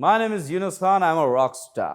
My name is Yunus Khan. I'm a rock star.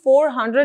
$400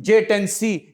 J-10C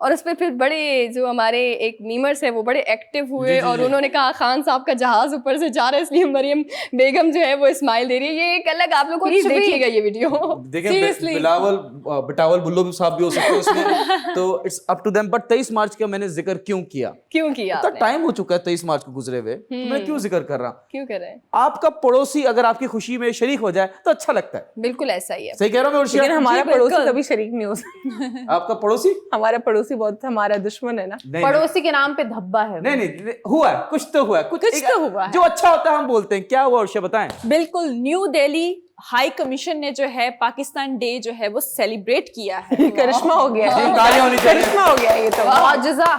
اور اس پہ پھر بڑے جو ہمارے ایک میمرس ہیں وہ بڑے ایکٹیو ہوئے اور انہوں نے کہا خان صاحب کا جہاز اوپر سے جا رہا ہے اس لیے مریم بیگم جو ہے وہ اسمائل دے رہی ہے. یہ ایک الگ آپ لوگ کو دیکھیے گا یہ ویڈیو. دیکھیں بٹاول بلو صاحب بھی ہو سکتے ہیں اس میں, تو it's up to them. But 23 March کا میں نے ذکر کیوں کیا تو ٹائم ہو چکا ہے 23 مارچ کو گزرے ہوئے, میں کیوں ذکر کر رہا ہوں؟ کیوں کر رہے ہیں؟ آپ کا پڑوسی اگر آپ کی خوشی میں شریک ہو جائے تو اچھا لگتا ہے. بالکل ایسا ہی ہے. صحیح کہہ رہا ہوں میں؟ لیکن ہمارا پڑوسی کبھی شریک نہیں ہو سکتا. آپ کا پڑوسی ہمارا پڑوسی بہت ہمارا دشمن ہے نا. پڑوسی کے نام پہ دھبا ہے. نہیں ہوا ہے, کچھ تو ہوا ہے, کچھ تو ہوا ہے جو اچھا ہوتا ہے ہم بولتے ہیں. کیا ہوا عرشا بتائیں؟ بالکل, نیو دہلی ہائی کمیشن نے جو ہے پاکستان ڈے جو ہے وہ سیلیبریٹ کیا ہے. کرشمہ ہو گیا, تالیاں ہونی چاہیے. کرشمہ ہو گیا یہ تو. معجزہ.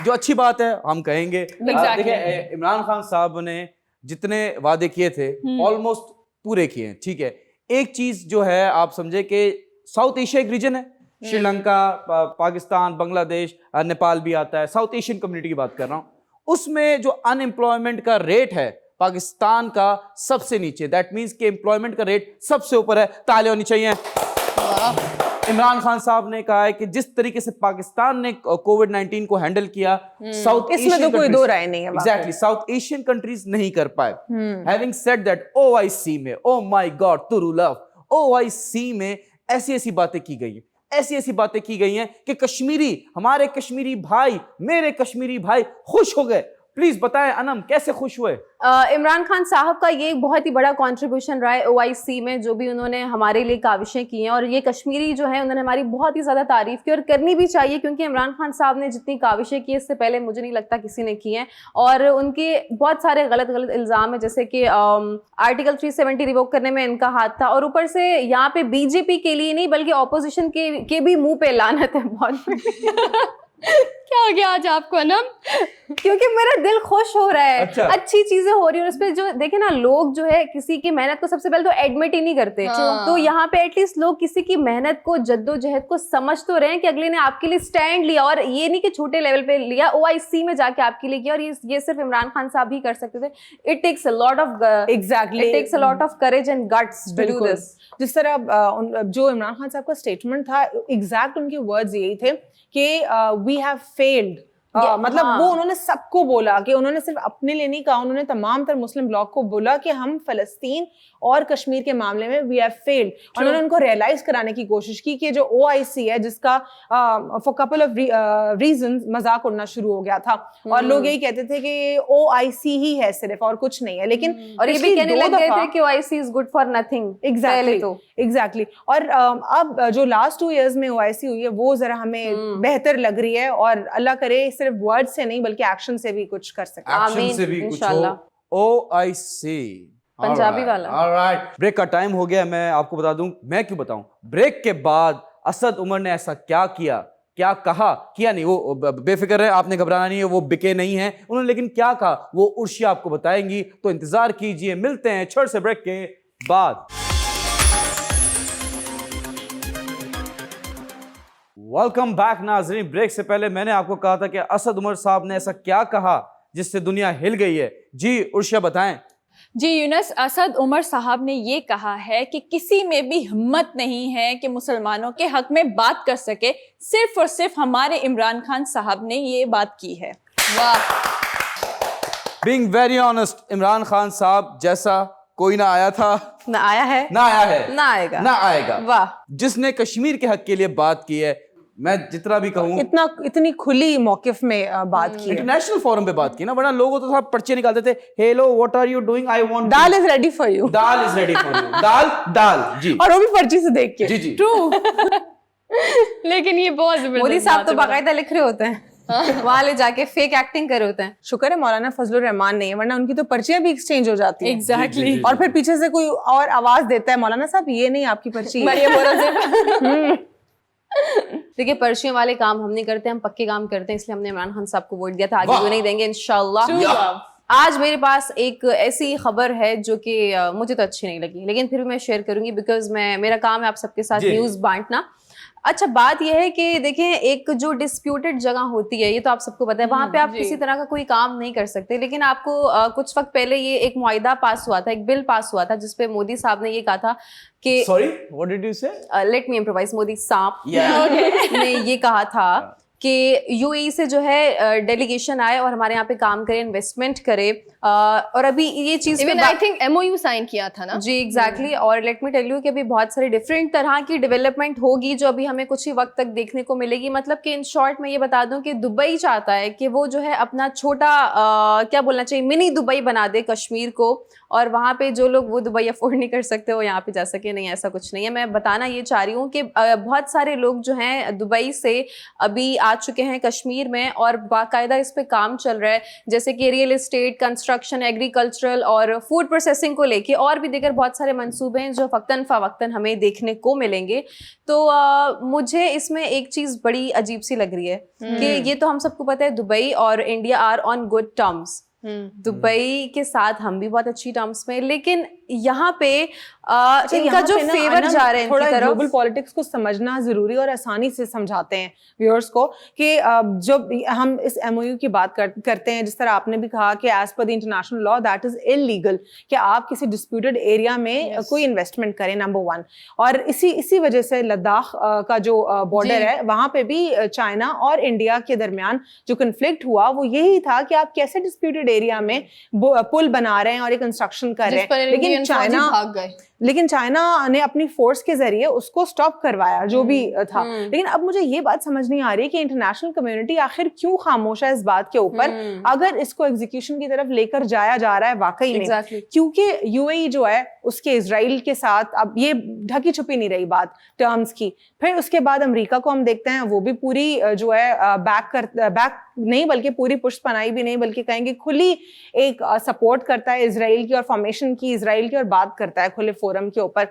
جو اچھی بات ہے ہم کہیں گے. دیکھیں عمران خان صاحب نے جتنے وعدے کیے تھے آلموسٹ پورے کیے ہیں. ٹھیک ہے, ایک چیز جو ہے آپ سمجھے کہ ساؤتھ ایشیا ایک ریجن ہے, شری لنکا, پاکستان, بنگلہ دیش, نیپال بھی آتا ہے. ساؤتھ ایشین کمیونٹی کی بات کر رہا ہوں. اس میں جو ان امپلائمنٹ کا ریٹ ہے پاکستان کا سب سے نیچے, دیٹ مینس کہ امپلائمنٹ کا ریٹ سب سے اوپر ہے. تالیاں ہونی چاہیے. عمران خان صاحب نے کہا ہے کہ جس طریقے سے پاکستان نے کووڈ 19 کو ہینڈل کیا, ساؤتھ اس میں تو کوئی دو رائے نہیں ہے. ایگزیکٹلی ساؤتھ ایشین کنٹریز نہیں کر پائے. ہیونگ سیڈ دیٹ OIC میں, او مائی گاڈ ترو لو, OIC میں ایسی ایسی باتیں کی گئی ہیں, ایسی ایسی باتیں کی گئی ہیں کہ کشمیری, ہمارے کشمیری بھائی, میرے کشمیری بھائی خوش ہو گئے. پلیز بتائیں انم کیسے خوش ہوئے؟ عمران خان صاحب کا یہ بہت ہی بڑا کنٹریبیوشن رہا ہے OIC میں, جو بھی انہوں نے ہمارے لیے کاوشیں کی ہیں. اور یہ کشمیری جو ہیں انہوں نے ہماری بہت ہی زیادہ تعریف کی, اور کرنی بھی چاہیے, کیونکہ عمران خان صاحب نے جتنی کاوشیں کی اس سے پہلے مجھے نہیں لگتا کسی نے کی ہیں. اور ان کے بہت سارے غلط الزام ہیں, جیسے کہ آرٹیکل 370 ریووک کرنے میں ان کا ہاتھ تھا, اور اوپر سے یہاں پہ BJP کے لیے نہیں بلکہ اپوزیشن کے بھی منہ پہ لعنت ہے بہت. کیا ہو گیا آج آپ کو انم؟ کیونکہ میرا دل خوش ہو رہا ہے, اچھی چیزیں ہو رہی ہیں. اور اس پہ جو دیکھیں نا, لوگ جو ہے کسی کی محنت کو سب سے پہلے تو ایڈمٹ ہی نہیں کرتے, تو یہاں پہ ایٹ لیسٹ لوگ کسی کی محنت کو, جد و جہد کو سمجھ تو رہے ہیں کہ اگلے نے آپ کے لیے اسٹینڈ لیا, اور یہ نہیں کہ چھوٹے لیول پہ لیا, OIC میں جا کے آپ کے لیے کیا. اور یہ صرف عمران خان صاحب ہی کر سکتے تھے. It takes a lot of exactly, it takes a lot of courage and guts to do this. جس طرح جو عمران خان صاحب کا اسٹیٹمنٹ تھا, ایگزیکٹ ان کے ورڈز یہی تھے کہ وی ہیو فیلڈ. مطلب وہ انہوں نے سب کو بولا, کہ انہوں نے صرف اپنے لیے نہیں کہا, انہوں نے تمام تر مسلم بلاک کو بولا کہ ہم فلسطین اور کشمیر کے معاملے میں وی ہیو فیلڈ. اور انہوں نے ان کو ریئلائز کرانے کی کوشش کی کہ جو OIC ہے, جس کا فار کپل آف ریزنز مذاق اڑنا شروع ہو گیا تھا, اور لوگ یہی کہتے تھے کہ OIC ہی ہے صرف اور کچھ نہیں ہے. لیکن اور یہ بھی کہنے لگ گئے تھے کہ OIC is good for nothing. Exactly. اور اب جو لاسٹ 2 ایئرز میں OIC ہوئی ہے وہ ذرا ہمیں بہتر لگ رہی ہے, اور اللہ کرے صرف ورڈ سے نہیں بلکہ ایکشن سے بھی کچھ کر سکتے ہیں. ایکشن سے بھی کچھ ہو. OIC پنجابی والا. آلرائٹ, بریک کا ٹائم ہو گیا. میں آپ کو بتا دوں, میں کیوں بتاؤں, بریک کے بعد اسد عمر نے ایسا کیا کیا, کیا کہا, کیا نہیں, وہ بے فکر ہے, آپ نے گھبرانا نہیں ہے, وہ بکے نہیں ہیں انہوں نے, لیکن کیا کہا وہ عرشیا آپ کو بتائیں گی, تو انتظار کیجئے. ملتے ہیں چھوٹے سے بریک کے بعد. ویلکم بیک ناظرین. بریک سے پہلے میں نے آپ کو کہا تھا کہ اسد عمر صاحب نے ایسا کیا کہا جس سے دنیا ہل گئی ہے. جی عرشیا بتائیں. جی یونس, اسد عمر صاحب نے یہ کہا ہے کہ کسی میں بھی ہمت نہیں ہے کہ مسلمانوں کے حق میں بات کر سکے, صرف اور صرف ہمارے عمران خان صاحب نے یہ بات کی ہے. واہ. Being very honest, Imran Khan صاحب جیسا کوئی نہ آیا تھا, نہ آیا ہے, نہ آیا ہے, نہ آئے گا, نہ آئے گا. واہ. جس نے کشمیر کے حق کے لیے بات کی ہے, میں جتنا بھی کہوں, اتنی کھلی موقف میں بات کی, انٹرنیشنل فورم پہ بات کی نا, ورنہ لوگوں تو صاحب پرچے نکالتے تھے, hello what are you doing, I want dal is ready for you, دال از ریڈی فار یو, دال. جی, اور وہ بھی پرچی سے دیکھ کے. جی جی ٹرو. لیکن یہ بہت زبردست. مودی صاحب تو باقاعدہ لکھ رہے ہوتے ہیں, وہاں لے جا کے فیک ایکٹنگ کر رہے ہوتے ہیں. شکر ہے مولانا فضل الرحمان نہیں ہے, ورنہ ان کی تو پرچیاں بھی ایکسچینج ہو جاتی ہیں. ایگزیکٹلی. اور پھر پیچھے سے کوئی اور آواز دیتا ہے, مولانا صاحب یہ نہیں آپ کی پرچی. دیکھیے پرچیوں والے کام ہم نہیں کرتے, ہم پکے کام کرتے ہیں, اس لیے ہم نے عمران خان صاحب کو ووٹ دیا تھا, آگے وہ نہیں دیں گے انشاءاللہ. آج میرے پاس ایک ایسی خبر ہے جو کہ مجھے تو اچھی نہیں لگی, لیکن پھر بھی میں شیئر کروں گی, بیکاز میرا کام ہے آپ سب کے ساتھ نیوز بانٹنا. اچھا بات یہ ہے کہ دیکھیں ایک جو ڈسپیوٹڈ جگہ ہوتی ہے, یہ تو آپ سب کو پتا ہے, وہاں پہ آپ کسی طرح کا کوئی کام نہیں کر سکتے. لیکن آپ کو کچھ وقت پہلے یہ ایک معاہدہ پاس ہوا تھا, ایک بل پاس ہوا تھا, جس پہ مودی صاحب نے یہ کہا تھا کہ سوری واٹ ڈڈ یو سے, لیٹ می امپرووائز, مودی صاحب نے یہ کہا تھا کہ یو اے ای سے جو ہے ڈیلیگیشن آئے اور ہمارے یہاں پہ کام کرے, انویسٹمنٹ کرے, اور ابھی یہ چیز I think M O U sign کیا تھا نا. جی ایگزیکٹلی. اور لیٹ می ٹیل یو کہ ابھی بہت ساری ڈفرینٹ طرح کی ڈیولپمنٹ ہوگی جو ابھی ہمیں کچھ ہی وقت تک دیکھنے کو ملے گی. مطلب کہ ان شارٹ میں یہ بتا دوں کہ دبئی چاہتا ہے کہ وہ جو ہے اپنا چھوٹا کیا بولنا چاہیے منی دبئی بنا دے کشمیر کو, اور وہاں پہ جو لوگ وہ دبئی افورڈ نہیں کر سکتے وہ یہاں پہ جا سکے. نہیں, ایسا کچھ نہیں ہے. میں بتانا یہ چاہ رہی ہوں کہ بہت سارے لوگ جو ہیں دبئی سے ابھی آ چکے ہیں کشمیر میں, اور باقاعدہ اس پہ کام چل رہا ہے, جیسے کہ ریئل اسٹیٹ, کنسٹرکشن, ایگریکلچرل اور فوڈ پروسیسنگ کو لے کے, اور بھی دیگر بہت سارے منصوبے ہیں جو وقتاً فوقتاً ہمیں دیکھنے کو ملیں گے. تو مجھے اس میں ایک چیز بڑی عجیب سی لگ رہی ہے کہ یہ تو ہم سب کو پتہ ہے دبئی اور India are on good terms. Dubai کے ساتھ ہم بھی بہت اچھی ٹرمز میں, لیکن یہاں پہ ان کا جو فیور جا رہے ہیں تھوڑا گلوبل پالیٹکس کو سمجھنا ضروری اور آسانی سے سمجھاتے ہیں ویورز کو کہ جب ہم اس ایم او یو کی بات کرتے ہیں, جس طرح آپ نے بھی کہا کہ as per the international law that is illegal کہ آپ کسی ڈسپیوٹڈ ایریا میں کوئی انویسٹمنٹ کریں, نمبر 1. اور اسی وجہ سے لداخ کا جو بارڈر ہے وہاں پہ بھی چائنا اور انڈیا کے درمیان جو کنفلکٹ ہوا وہ یہی تھا کہ آپ کیسے ڈسپیوٹڈ ایریا میں پل بنا رہے ہیں اور ایک کنسٹرکشن کر رہے ہیں, لیکن چائنا نے اپنی فورس کے ذریعے اس کو سٹاپ کروایا جو بھی تھا. لیکن اب مجھے یہ بات سمجھ نہیں آ رہی کہ انٹرنیشنل کمیونٹی آخر کیوں خاموش ہے اس بات کے اوپر, اگر اس کو ایگزیکیوشن کی طرف لے کر جایا جا رہا ہے واقعی میں, کیونکہ یو اے ای جو ہے اس کے اسرائیل کے ساتھ اب یہ ڈھکی چھپی نہیں رہی بات ٹرمز کی. پھر اس کے بعد امریکہ کو ہم دیکھتے ہیں وہ بھی پوری جو ہے بیک نہیں بلکہ پوری پشت پناہی بھی نہیں بلکہ کہیں گے کھلی ایک سپورٹ کرتا ہے اسرائیل کی اور فارمیشن کی اسرائیل کی, اور بات کرتا ہے کھلے فورم کے اوپر.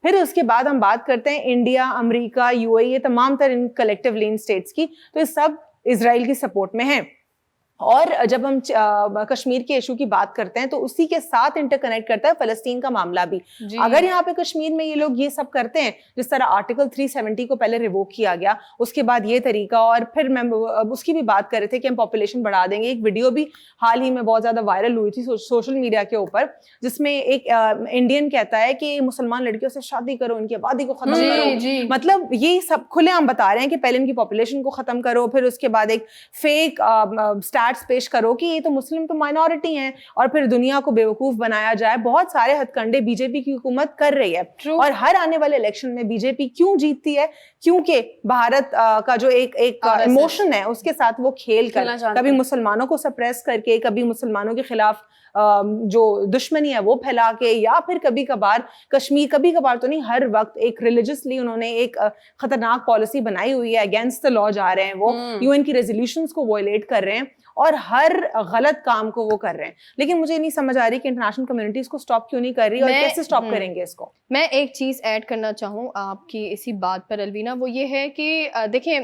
پھر اس کے بعد ہم بات کرتے ہیں انڈیا, امریکہ, یو اے ای, یہ تمام تر ان کلیکٹیو لین اسٹیٹس کی, تو یہ سب اسرائیل کی سپورٹ میں ہیں. اور جب ہم کشمیر کے ایشو کی بات کرتے ہیں تو اسی کے ساتھ انٹر کنیکٹ کرتا ہے فلسطین کا معاملہ بھی. اگر یہاں پہ کشمیر میں یہ لوگ یہ سب کرتے ہیں, جس طرح آرٹیکل 370 کو پہلے ریووک کیا گیا, اس کے بعد یہ طریقہ, اور پھر میں اس کی بھی بات کر رہے تھے کہ ہم پاپولیشن بڑھا دیں گے. ایک ویڈیو بھی حال ہی میں بہت زیادہ وائرل ہوئی تھی سوشل میڈیا کے اوپر, جس میں ایک انڈین کہتا ہے کہ مسلمان لڑکیوں سے شادی کرو, ان کی آبادی کو ختم کرو. مطلب یہ سب کھلے عام بتا رہے ہیں کہ پہلے ان کی پاپولیشن کو ختم کرو, پھر اس کے بعد ایک فیک پیش کرو کہ یہ تو مسلم تو مائنورٹی ہیں, اور پھر دنیا کو بیوقوف بنایا جائے. بہت سارے ہتھ کنڈے بی جے پی کی حکومت کر رہی ہے. اور ہر آنے والے الیکشن میں بی جے پی کیوں جیتتی ہے؟ کیونکہ بھارت کا جو ایک ایموشن ہے اس کے ساتھ وہ کھیل کر, کبھی مسلمانوں کو سپریس کر کے, کبھی مسلمانوں کے خلاف جو دشمنی ہے وہ پھیلا کے, یا پھر کبھی کبھار کشمیر, کبھی کبھار تو نہیں ہر وقت ایک ریلیجسلی انہوں نے ایک خطرناک پالیسی بنائی ہوئی ہے, اگینسٹ دا لا جا رہے ہیں, وہ یو این کی ریزولوشنز کو وائلیٹ کر رہے ہیں اور ہر غلط کام کو وہ کر رہے ہیں. لیکن مجھے نہیں سمجھ آ رہی کہ انٹرنیشنل کمیونٹی اس کو سٹاپ کیوں نہیں کر رہی, اور کیسے سٹاپ کریں گے اس کو. میں ایک چیز ایڈ کرنا چاہوں آپ کی اسی بات پر الوینا, وہ یہ ہے کہ دیکھیں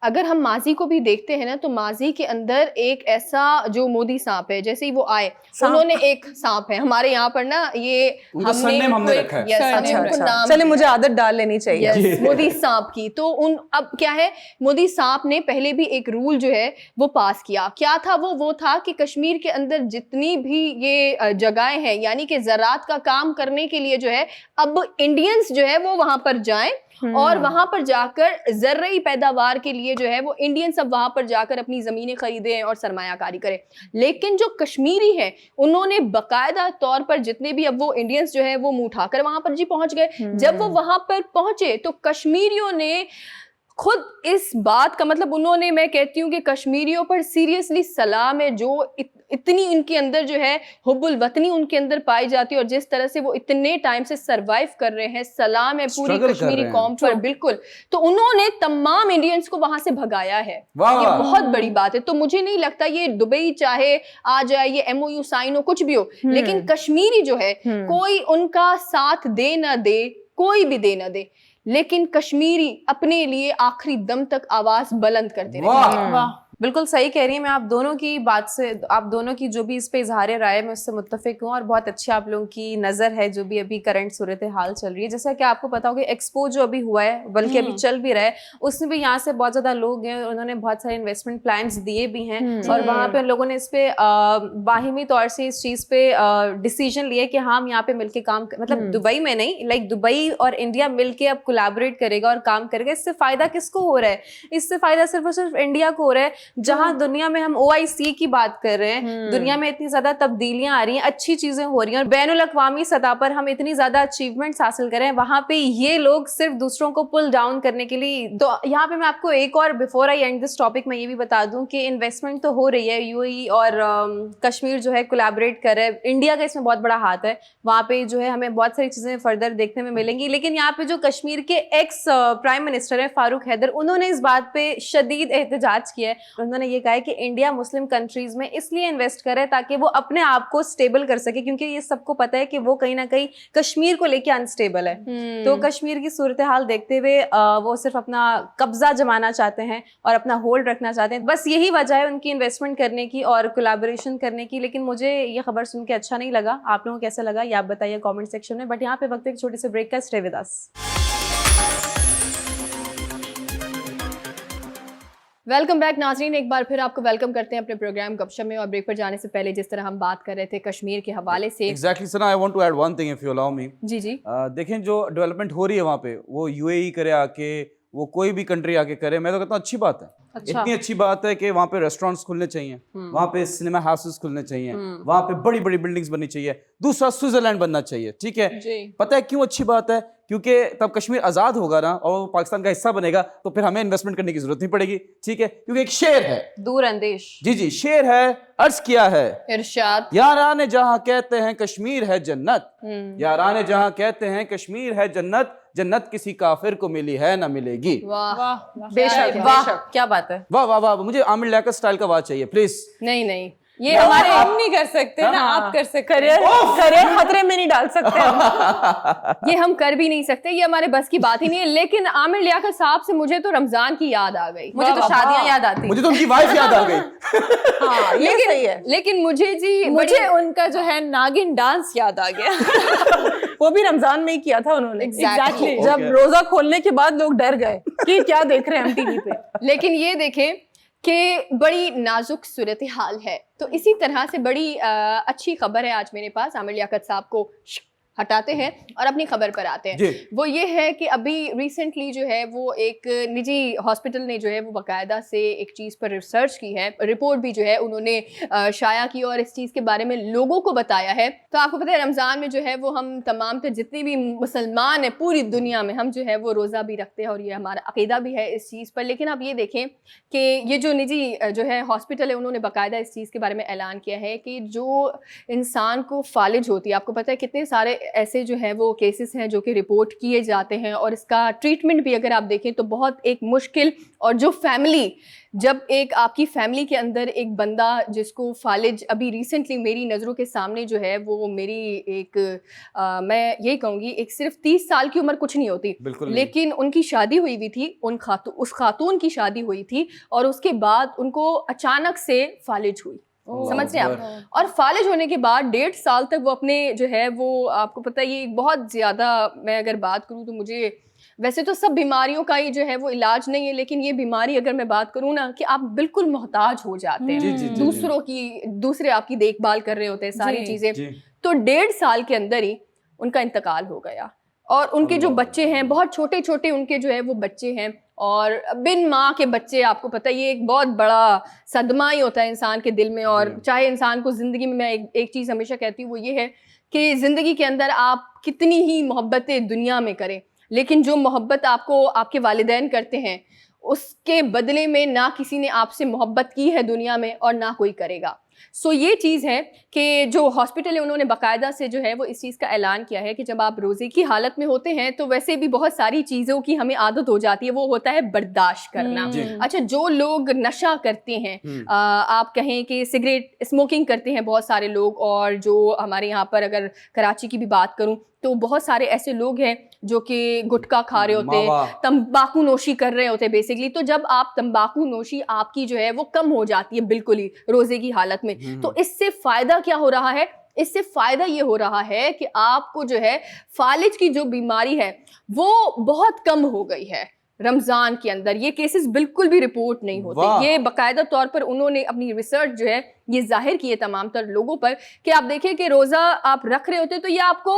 اگر ہم ماضی کو بھی دیکھتے ہیں نا, تو ماضی کے اندر ایک ایسا جو مودی سانپ ہے, جیسے ہی وہ آئے انہوں نے ایک سانپ ہے ہمارے یہاں پر نا, یہ ہم نے رکھا ہے, چلے مجھے عادت ڈال لینی چاہیے مودی سانپ کی. تو اب کیا ہے, مودی سانپ نے پہلے بھی ایک رول جو ہے وہ پاس کیا. کیا تھا وہ تھا کہ کشمیر کے اندر جتنی بھی یہ جگہیں ہیں, یعنی کہ زراعت کا کام کرنے کے لیے جو ہے اب انڈینز جو ہے وہ وہاں پر جائیں, اور وہاں پر جا کر زرعی پیداوار کے لیے جو ہے وہ انڈین سب وہاں پر جا کر اپنی زمینیں خریدیں اور سرمایہ کاری کریں. لیکن جو کشمیری ہیں انہوں نے باقاعدہ طور پر جتنے بھی اب وہ انڈینز جو ہے وہ منہ اٹھا کر وہاں پر پہنچ گئے. جب وہ وہاں پر پہنچے تو کشمیریوں نے خود اس بات کا مطلب انہوں نے, میں کہتی ہوں کہ کشمیریوں پر سیریسلی سلام ہے, جو اتنی ان کے اندر جو ہے حب الوطنی ان کے اندر پائی جاتی ہے, اور جس طرح سے وہ اتنے ٹائم سے سروائیو کر رہے ہیں, سلام ہے پوری کشمیری قوم پر. بالکل. تو انہوں نے تمام انڈینز کو وہاں سے بھگایا ہے, یہ بہت بڑی بات ہے. تو مجھے نہیں لگتا یہ دبئی چاہے آ جائے, یہ ایم او یو سائن ہو, کچھ بھی ہو, لیکن کشمیری جو ہے کوئی ان کا ساتھ دے نہ دے, کوئی بھی دے نہ دے, لیکن کشمیری اپنے لیے آخری دم تک آواز بلند کرتے رہے. بالکل صحیح کہہ رہی ہیں. میں آپ دونوں کی بات سے, آپ دونوں کی جو بھی اس پہ اظہار رائے میں اس سے متفق ہوں, اور بہت اچھی آپ لوگوں کی نظر ہے جو بھی ابھی کرنٹ صورتحال چل رہی ہے. جیسا کہ آپ کو پتا ہوگا ایکسپو جو ابھی ہوا ہے, بلکہ ابھی چل بھی رہا ہے, اس میں بھی یہاں سے بہت زیادہ لوگ ہیں, انہوں نے بہت سارے انویسٹمنٹ پلانس دیے بھی ہیں, اور وہاں پہ ان لوگوں نے اس پہ باہمی طور سے اس چیز پہ ڈیسیجن لیا کہ ہم یہاں پہ مل کے کام, مطلب دبئی میں نہیں, لائک دبئی اور انڈیا مل کے اب کولیبریٹ کرے گا اور کام کرے گا. اس سے فائدہ کس کو ہو رہا ہے؟ اس سے فائدہ صرف اور صرف انڈیا کو ہو رہا ہے. جہاں دنیا میں ہم OIC کی بات کر رہے ہیں, دنیا میں اتنی زیادہ تبدیلیاں آ رہی ہیں, اچھی چیزیں ہو رہی ہیں, اور بین الاقوامی سطح پر ہم اتنی زیادہ اچیومنٹس حاصل کر رہے ہیں, وہاں پہ یہ لوگ صرف دوسروں کو پل ڈاؤن کرنے کے لیے. تو یہاں پہ میں آپ کو ایک اور before I and this topic میں یہ بھی بتا دوں کہ انویسٹمنٹ تو ہو رہی ہے, UAE اور کشمیر جو ہے کولیبریٹ کر رہے ہیں, انڈیا کا اس میں بہت بڑا ہاتھ ہے. وہاں پہ جو ہے ہمیں بہت ساری چیزیں فردر دیکھنے میں ملیں گی. لیکن یہاں پہ جو کشمیر کے ایکس پرائم منسٹر ہیں فاروق حیدر, انہوں نے اس بات پہ شدید احتجاج کیا ہے. انہوں نے یہ کہا ہے کہ انڈیا مسلم کنٹریز میں اس لیے انویسٹ کرے تاکہ وہ اپنے آپ کو اسٹیبل کر سکے, کیونکہ یہ سب کو پتا ہے کہ وہ کہیں نہ کہیں کشمیر کو لے کے انسٹیبل ہے. تو کشمیر کی صورتحال دیکھتے ہوئے وہ صرف اپنا قبضہ جمانا چاہتے ہیں اور اپنا ہولڈ رکھنا چاہتے ہیں. بس یہی وجہ ہے ان کی انویسٹمنٹ کرنے کی اور کولیبوریشن کرنے کی. لیکن مجھے یہ خبر سن کے اچھا نہیں لگا. آپ لوگوں کو کیسا لگا یہ آپ بتائیے کامنٹ سیکشن میں. بٹ یہاں پہ وقت ایک چھوٹے سے بریک کا, stay with us. Welcome back ناظرین, ایک بار پھر آپ کو ویلکم کرتے ہیں اپنے پروگرام گپ شپ میں. اور بریک پر جانے سے پہلے جس طرح ہم بات کر رہے تھے کشمیر کے حوالے سے, ایگزیکٹلی سنا, I want to add one thing if you allow me. جی جی دیکھیں جو ڈیولپمنٹ ہو رہی ہے وہاں پہ, وہ UAE کرے آ کے, وہ کوئی بھی کنٹری آ کے کرے, میں تو کہتا ہوں اچھی بات ہے. اتنی اچھی بات ہے کہ وہاں پہ ریسٹورینٹس کھلنے چاہیے, وہاں پہ سنیما ہاؤسز کھلنے چاہیے, وہاں پہ بڑی بڑی بلڈنگز بننی چاہیے. دوسرا سوئٹزرلینڈ بننا چاہیے. ٹھیک ہے, پتہ ہے کیوں اچھی بات ہے؟ کیونکہ تب کشمیر آزاد ہوگا نا اور پاکستان کا حصہ بنے گا تو پھر ہمیں انویسٹمنٹ کرنے کی ضرورت نہیں پڑے گی. ٹھیک ہے, کیونکہ ایک شعر ہے, دور اندیش, جی شعر ہے, عرض کیا ہے ارشاد, یاران جہاں کہتے ہیں کشمیر ہے جنت, یاران جہاں کہتے ہیں کشمیر ہے جنت, جنت کسی کافر کو ملی ہے نہ ملے گی. واہ بے شک, واہ, کیا بات ہے, واہ واہ واہ. مجھے عامر لیاقت سٹائل کا آواز چاہیے پلیز. نہیں یہ ہمارے ہم نہیں کر سکتے نا, آپ کر سکتے ہیں. کریئر خطرے میں نہیں ڈال سکتے, یہ ہم کر بھی نہیں سکتے, یہ ہمارے بس کی بات ہی نہیں ہے. لیکن عامر لیاقت صاحب سے مجھے تو رمضان کی یاد آ گئی, مجھے تو شادیاں یاد آتی, مجھے تو ان کی وائف یاد آ گئی. لیکن مجھے ان کا جو ہے ناگن ڈانس یاد آ گیا. وہ بھی رمضان میں ہی کیا تھا انہوں نے, Exactly. جب روزہ کھولنے کے بعد لوگ ڈر گئے کہ کیا دیکھ رہے ہیں ہم ٹی وی پہ. لیکن یہ دیکھیں کہ بڑی نازک صورتحال ہے. تو اسی طرح سے بڑی اچھی خبر ہے آج میرے پاس. عامر لیاقت صاحب کو ہٹاتے ہیں اور اپنی خبر پر آتے ہیں. وہ یہ ہے کہ ابھی ریسنٹلی جو ہے وہ ایک نجی ہاسپٹل نے جو ہے وہ باقاعدہ سے ایک چیز پر ریسرچ کی ہے, رپورٹ بھی جو ہے انہوں نے شائع کی اور اس چیز کے بارے میں لوگوں کو بتایا ہے. تو آپ کو پتہ ہے رمضان میں جو ہے وہ ہم تمام تر جتنی بھی مسلمان ہیں پوری دنیا میں, ہم جو ہے وہ روزہ بھی رکھتے ہیں اور یہ ہمارا عقیدہ بھی ہے اس چیز پر. لیکن آپ یہ دیکھیں کہ یہ جو نجی جو ہے ہاسپٹل ہے انہوں نے باقاعدہ اس چیز کے بارے میں اعلان کیا ہے کہ جو انسان کو فالج ہوتی ہے, آپ کو پتہ ہے کتنے سارے ایسے جو ہے وہ کیسز ہیں جو کہ رپورٹ کیے جاتے ہیں, اور اس کا ٹریٹمنٹ بھی اگر آپ دیکھیں تو بہت ایک مشکل. اور جو فیملی, جب ایک آپ کی فیملی کے اندر ایک بندہ جس کو فالج, ابھی ریسنٹلی میری نظروں کے سامنے جو ہے وہ میری ایک میں یہی کہوں گی ایک صرف 30 سال کی عمر کچھ نہیں ہوتی, لیکن ان کی شادی ہوئی ہوئی تھی, اس خاتون کی شادی ہوئی تھی, اور اس کے بعد ان کو اچانک سے فالج ہوئی. سمجھ رہے ہیں آپ, اور فالج ہونے کے بعد 1.5 سال تک وہ اپنے جو ہے وہ, آپ کو پتہ یہ بہت زیادہ, میں اگر بات کروں تو مجھے ویسے تو سب بیماریوں کا ہی جو ہے وہ علاج نہیں ہے, لیکن یہ بیماری اگر میں بات کروں نا کہ آپ بالکل محتاج ہو جاتے ہیں, دوسرے آپ کی دیکھ بھال کر رہے ہوتے ہیں ساری چیزیں. تو 1.5 سال کے اندر ہی ان کا انتقال ہو گیا, اور ان کے جو بچے ہیں بہت چھوٹے چھوٹے ان کے جو ہے وہ بچے ہیں, اور بن ماں کے بچے. آپ کو پتہ یہ ایک بہت بڑا صدمہ ہی ہوتا ہے انسان کے دل میں. اور چاہے انسان کو زندگی میں ایک چیز ہمیشہ کہتی ہوں وہ یہ ہے کہ زندگی کے اندر آپ کتنی ہی محبتیں دنیا میں کریں, لیکن جو محبت آپ کو آپ کے والدین کرتے ہیں اس کے بدلے میں نہ کسی نے آپ سے محبت کی ہے دنیا میں اور نہ کوئی کرے گا. سو یہ چیز ہے کہ جو ہاسپٹل ہے انہوں نے باقاعدہ سے جو ہے وہ اس چیز کا اعلان کیا ہے کہ جب آپ روزے کی حالت میں ہوتے ہیں تو ویسے بھی بہت ساری چیزوں کی ہمیں عادت ہو جاتی ہے, وہ ہوتا ہے برداشت کرنا. اچھا, جو لوگ نشہ کرتے ہیں, آپ کہیں کہ سگریٹ اسموکنگ کرتے ہیں بہت سارے لوگ, اور جو ہمارے یہاں پر اگر کراچی کی بھی بات کروں تو بہت سارے ایسے لوگ ہیں جو کہ گٹکا کھا رہے ہوتے ہیں, تمباکو نوشی کر رہے ہوتے ہیں بیسکلی. تو جب آپ تمباکو نوشی آپ کی جو ہے وہ کم ہو جاتی ہے بالکل ہی روزے کی حالت میں, تو اس سے فائدہ کیا ہو رہا ہے؟ اس سے فائدہ یہ ہو رہا ہے کہ آپ کو جو ہے فالج کی جو بیماری ہے وہ بہت کم ہو گئی ہے رمضان کے اندر. یہ کیسز بالکل بھی رپورٹ نہیں ہوتے. یہ باقاعدہ طور پر انہوں نے اپنی ریسرچ جو ہے یہ ظاہر کی ہے تمام تر لوگوں پر کہ آپ دیکھیں کہ روزہ آپ رکھ رہے ہوتے تو یہ آپ کو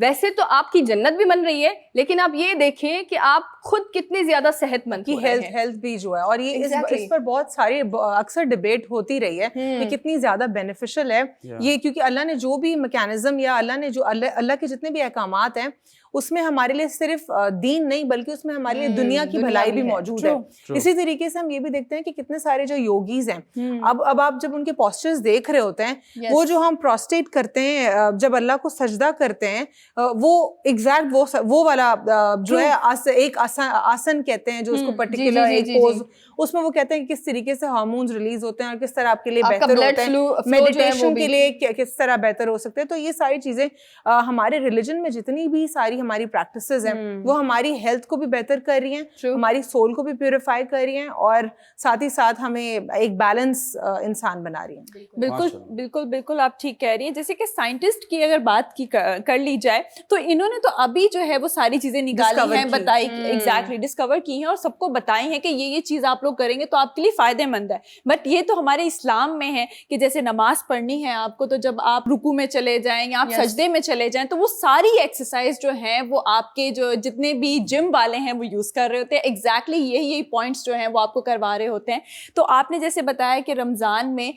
ویسے تو آپ کی جنت بھی بن رہی ہے, لیکن آپ یہ دیکھیں کہ آپ خود کتنے زیادہ صحت مند کی ہیلتھ بھی جو ہے. اور یہ اس پر بہت ساری اکثر ڈبیٹ ہوتی رہی ہے کہ کتنی زیادہ بینیفیشل ہے یہ, کیونکہ اللہ نے جو بھی میکینزم یا اللہ نے جو اللہ کے جتنے بھی احکامات ہیں اس میں ہمارے لیے صرف دین نہیں بلکہ اس میں ہمارے لیے دنیا کی بھلائی بھی موجود ہے. اسی طریقے سے ہم یہ بھی دیکھتے ہیں کہ کتنے سارے جو یوگیز ہیں, اب آپ جب ان کے پوسچرز دیکھ رہے ہوتے ہیں, وہ جو ہم پروسٹیٹ کرتے ہیں جب اللہ کو سجدہ کرتے ہیں, وہ ایگزیکٹ وہ والا جو ہے ایک آسن کہتے ہیں جو اس کو پرٹیکولر ایک پوز, اس میں وہ کہتے ہیں کہ کس طریقے سے ہارمونز ریلیز ہوتے ہیں اور کس طرح آپ کے لیے بہتر ہوتے ہیں, میڈیٹیشن کے لیے کس طرح بہتر ہو سکتے ہیں. تو یہ ساری چیزیں ہمارے ریلیجن میں جتنی بھی ساری ہماری پریکٹسز ہیں وہ ہماری ہیلتھ کو بھی بہتر کر رہی ہیں, ہماری سول کو بھی پیوریفائی کر رہی ہیں, اور ساتھ ہی ساتھ ہمیں ایک بیلنس انسان بنا رہی ہیں. بالکل بالکل بالکل آپ ٹھیک کہہ رہی ہیں. جیسے کہ سائنٹسٹ کی اگر بات کی کر لی جائے تو انہوں نے تو ابھی جو ہے وہ ساری چیزیں نکالی ہیں, بتائی, ایگزیکٹلی ڈسکور کی ہیں اور سب کو بتائی ہیں کہ یہ چیز آپ لوگ کریں گے تو آپ کے لیے فائدے مند ہے. بٹ یہ تو ہمارے اسلام میں ہے کہ جیسے نماز پڑھنی ہے آپ کو, تو جب آپ رکوع میں چلے جائیں یا آپ سجدے میں چلے جائیں تو وہ ساری ایکسرسائز جو ہیں وہ آپ کے جو جتنے بھی جم والے ہیں وہ یوز کر رہے ہوتے ہیں. ایگزیکٹلی یہی پوائنٹس جو ہیں وہ آپ کو کروا رہے ہوتے ہیں. تو آپ نے جیسے بتایا کہ رمضان میں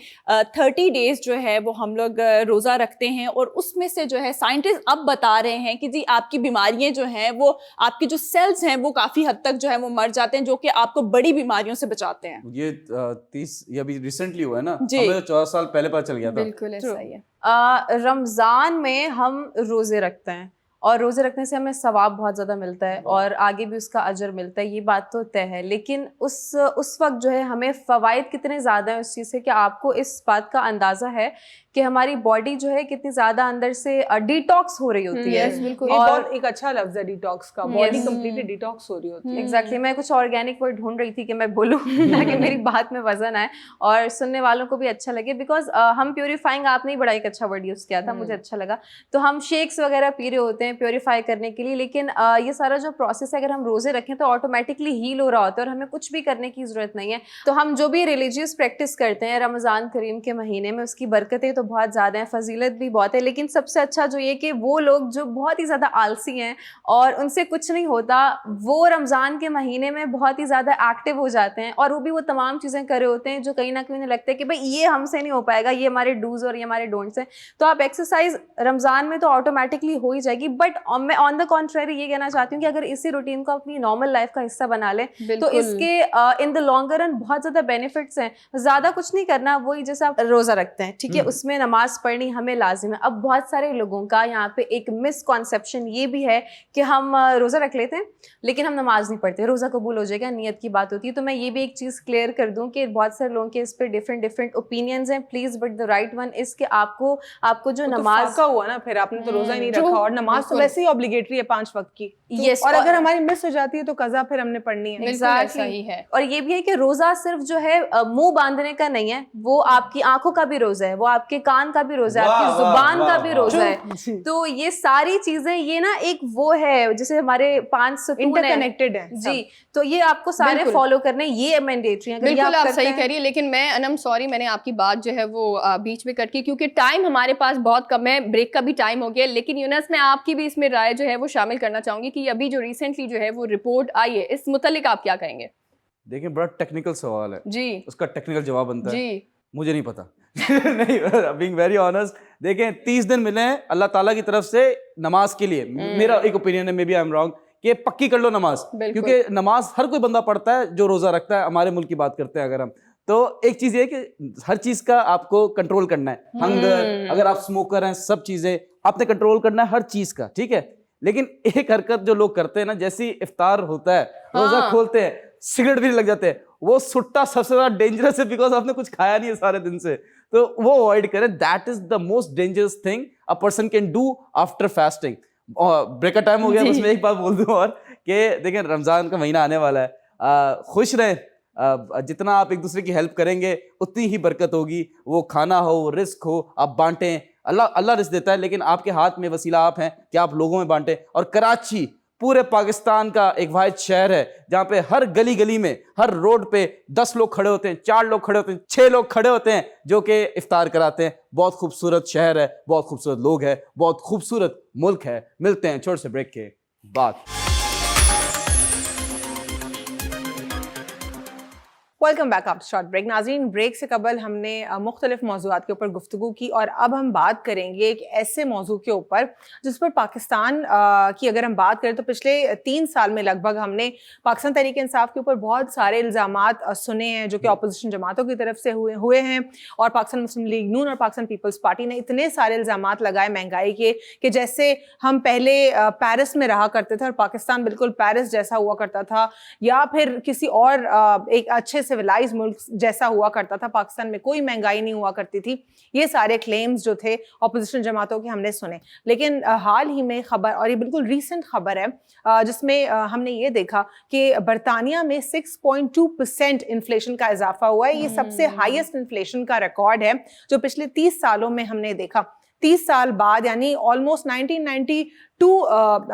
30 days جو ہے وہ ہم لوگ روزہ رکھتے ہیں, اور اس میں سے جو ہے سائنٹسٹ اب بتا رہے ہیں کہ جی آپ کی بیماریاں جو ہیں وہ آپ کی جو سیلز ہیں وہ کافی حد تک جو ہے وہ مر جاتے ہیں, جو کہ آپ کو بڑی بیماریوں سے بچاتے ہیں. یہ 30 یہ ابھی ریسنٹلی ہوا ہے نا, ہمیں 14 سال پہلے پتہ چل گیا تھا. بالکل ایسا ہی ہے. رمضان میں ہم روزے رکھتے ہیں اور روزے رکھنے سے ہمیں ثواب بہت زیادہ ملتا ہے اور آگے بھی اس کا اجر ملتا ہے, یہ بات تو طے ہے. لیکن اس وقت جو ہے ہمیں فوائد کتنے زیادہ ہیں اس چیز سے کہ آپ کو اس بات کا اندازہ ہے کہ ہماری باڈی جو ہے کتنی زیادہ اندر سے ڈیٹاکس ہو رہی ہوتی ہے. اور ایک اچھا لفظ ہے ڈیٹاکس کا, باڈی کمپلیٹلی ڈیٹاکس ہو رہی ہوتی ہے. ایگزیکٹلی, میں کچھ آرگینک ورڈ ڈھونڈ رہی تھی کہ میں بولوں تاکہ میری بات میں وزن آئے اور سننے والوں کو بھی اچھا لگے, بیکاز ہم پیوریفائنگ, آپ نے بڑا ایک اچھا ورڈ یوز کیا تھا, مجھے اچھا لگا. تو ہم شیکس وغیرہ پی رہے ہوتے ہیں پیوریفائی کرنے کے لیے, لیکن یہ سارا جو پروسیس ہے اگر ہم روزے رکھیں تو آٹومیٹکلی ہیل ہو رہا ہوتا ہے اور ہمیں کچھ بھی کرنے کی ضرورت نہیں ہے. تو ہم جو بھی ریلیجیس پریکٹس کرتے ہیں رمضان کریم کے مہینے میں, اس کی برکتیں تو بہت زیادہ ہیں, فضیلت بھی بہت ہے, لیکن سب سے اچھا جو یہ کہ وہ لوگ جو بہت ہی زیادہ آلسی ہیں اور ان سے کچھ نہیں ہوتا, وہ رمضان کے مہینے میں بہت ہی زیادہ ایکٹیو ہو جاتے ہیں, اور وہ بھی وہ تمام چیزیں کر رہے ہوتے ہیں جو کہیں نہ کہیں انہیں لگتا ہے کہ بھائی یہ ہم سے نہیں ہو پائے گا, یہ ہمارے ڈوز اور یہ ہمارے ڈونٹس ہیں. تو آپ ایکسرسائز رمضان میں تو آٹومیٹکلی ہو ہی جائے گی, بٹ میں آن دا کنٹریری یہ کہنا چاہتی ہوں کہ اگر اسی روٹین کو اپنی نارمل لائف کا حصہ بنا لیں تو اس کے ان دا لانگر رن بہت زیادہ بینیفٹس ہیں. زیادہ کچھ نہیں کرنا, وہی جیسے آپ روزہ رکھتے ہیں, ٹھیک ہے, اس میں نماز پڑھنی ہمیں لازم ہے. اب بہت سارے لوگوں کا یہاں پہ ایک مسکنسیپشن یہ بھی ہے کہ ہم روزہ رکھ لیتے ہیں لیکن ہم نماز نہیں پڑھتے, روزہ قبول ہو جائے گا, نیت کی بات ہوتی ہے. تو میں یہ بھی ایک چیز کلیئر کر دوں کہ بہت سارے لوگوں کے اس پہ ڈفرینٹ اوپینینز ہیں, please, but the right one is کہ آپ کو جو نماز کا ہوا نا, پھر آپ نے تو روزہ نہیں رکھا, اور نماز تو ویسے ہی obligatory ہے 5 وقت کی. یس, اور اگر ہماری مس ہو جاتی ہے تو قضا پھر ہم نے پڑھنی ہے. ایگزیکٹلی ہے. اور یہ بھی ہے کہ روزہ صرف جو ہے منہ باندھنے کا نہیں ہے, وہ آپ کی آنکھوں کا بھی روزہ ہے, وہ آپ کے کان کا بھی روزہ ہے, آپ کی زبان کا بھی روزہ ہے. تو یہ ساری چیزیں یہ نا ایک وہ ہے جیسے ہمارے 5 ستون کنیکٹڈ ہیں جی, تو یہ آپ کو سارے فالو کرنے, یہ مینڈیٹری ہیں. بالکل آپ صحیح کہہ رہی ہے, لیکن میں انم سوری میں نے آپ کی بات جو ہے وہ بیچ میں کٹ کی کیونکہ ٹائم ہمارے پاس بہت کم ہے, بریک کا بھی ٹائم ہو گیا. لیکن یونس میں آپ کی بھی اس میں رائے جو ہے وہ شامل کرنا چاہوں گی کہ ابھی جو ریسنٹلی جو ہے وہ رپورٹ آئی ہے اس متعلق آپ کیا کہیں گے؟ دیکھیں بڑا ٹیکنیکل سوال ہے جی, اس کا ٹیکنیکل جواب بنتا ہے جی, مجھے نہیں پتا. نہیں, بینگ ویری آنیسٹ, دیکھیں 30 دن ملے ہیں اللہ تعالیٰ کی طرف سے نماز کے لیے. میرا ایک اوپینین ہے, maybe I am wrong, کہ پکی کر لو نماز, کیونکہ نماز ہر کوئی بندہ پڑھتا ہے جو روزہ رکھتا ہے. ہمارے ملک کی بات کرتے ہیں اگر ہم, تو ایک چیز یہ ہے کہ ہر چیز کا آپ کو کنٹرول کرنا ہے, ہنگر, اگر آپ اسموکر ہیں, سب چیزیں آپ نے کنٹرول کرنا ہے ہر چیز کا, ٹھیک ہے. لیکن ایک حرکت جو لوگ کرتے ہیں نا, جیسے افطار ہوتا ہے, روزہ کھولتے ہیں, سگریٹ بھی لگ جاتے ہیں, وہ سٹا سب سے زیادہ ڈینجرس ہے, بیکاز آپ نے کچھ کھایا نہیں ہے سارے دن سے, تو وہ اوائڈ کریں. That is the most dangerous thing a person can do after fasting. Break کا ٹائم ہو گیا, بس میں ایک بات بول دوں اور کہ دیکھیں رمضان کا مہینہ آنے والا ہے, خوش رہیں, جتنا آپ ایک دوسرے کی ہیلپ کریں گے اتنی ہی برکت ہوگی. وہ کھانا ہو, وہ رزق ہو, آپ بانٹیں, اللہ رزق دیتا ہے, لیکن آپ کے ہاتھ میں وسیلہ آپ ہیں کہ آپ لوگوں میں بانٹیں. اور کراچی پورے پاکستان کا ایک واحد شہر ہے جہاں پہ ہر گلی گلی میں, ہر روڈ پہ 10 لوگ کھڑے ہوتے ہیں, 4 لوگ کھڑے ہوتے ہیں, 6 لوگ کھڑے ہوتے ہیں جو کہ افطار کراتے ہیں. بہت خوبصورت شہر ہے, بہت خوبصورت لوگ ہیں, بہت خوبصورت ملک ہے. ملتے ہیں چھوٹے سے بریک کے بعد. ویلکم بیک آپ شارٹ بریک. ناظرین, بریک سے قبل ہم نے مختلف موضوعات کے اوپر گفتگو کی, اور اب ہم بات کریں گے ایک ایسے موضوع کے اوپر جس پر پاکستان کی اگر ہم بات کریں تو پچھلے 3 سال میں لگ بھگ ہم نے پاکستان تحریک انصاف کے اوپر بہت سارے الزامات سنے ہیں جو کہ اپوزیشن جماعتوں کی طرف سے ہوئے ہیں, اور پاکستان مسلم لیگ نون اور پاکستان پیپلز پارٹی نے اتنے سارے الزامات لگائے مہنگائی کے کہ جیسے ہم پہلے پیرس میں رہا کرتے تھے اور پاکستان بالکل پیرس جیسا ہوا کرتا تھا, یا پھر کسی اور ایک اچھے سویلائز ملک جیسا ہوا کرتا تھا, پاکستان میں کوئی مہنگائی نہیں ہوا کرتی تھی. یہ سارے کلیمز جو تھے اپوزیشن جماعتوں کے ہم نے سنے. لیکن حال ہی میں خبر, اور یہ بالکل ریسنٹ خبر ہے, جس میں ہم نے یہ دیکھا کہ برطانیہ میں 6.2% انفلیشن کا اضافہ ہوا ہے. یہ سب سے ہائیسٹ انفلیشن کا ریکارڈ ہے جو پچھلے 30 سالوں میں ہم نے دیکھا. 30 سال بعد, یعنی آلموسٹ 1992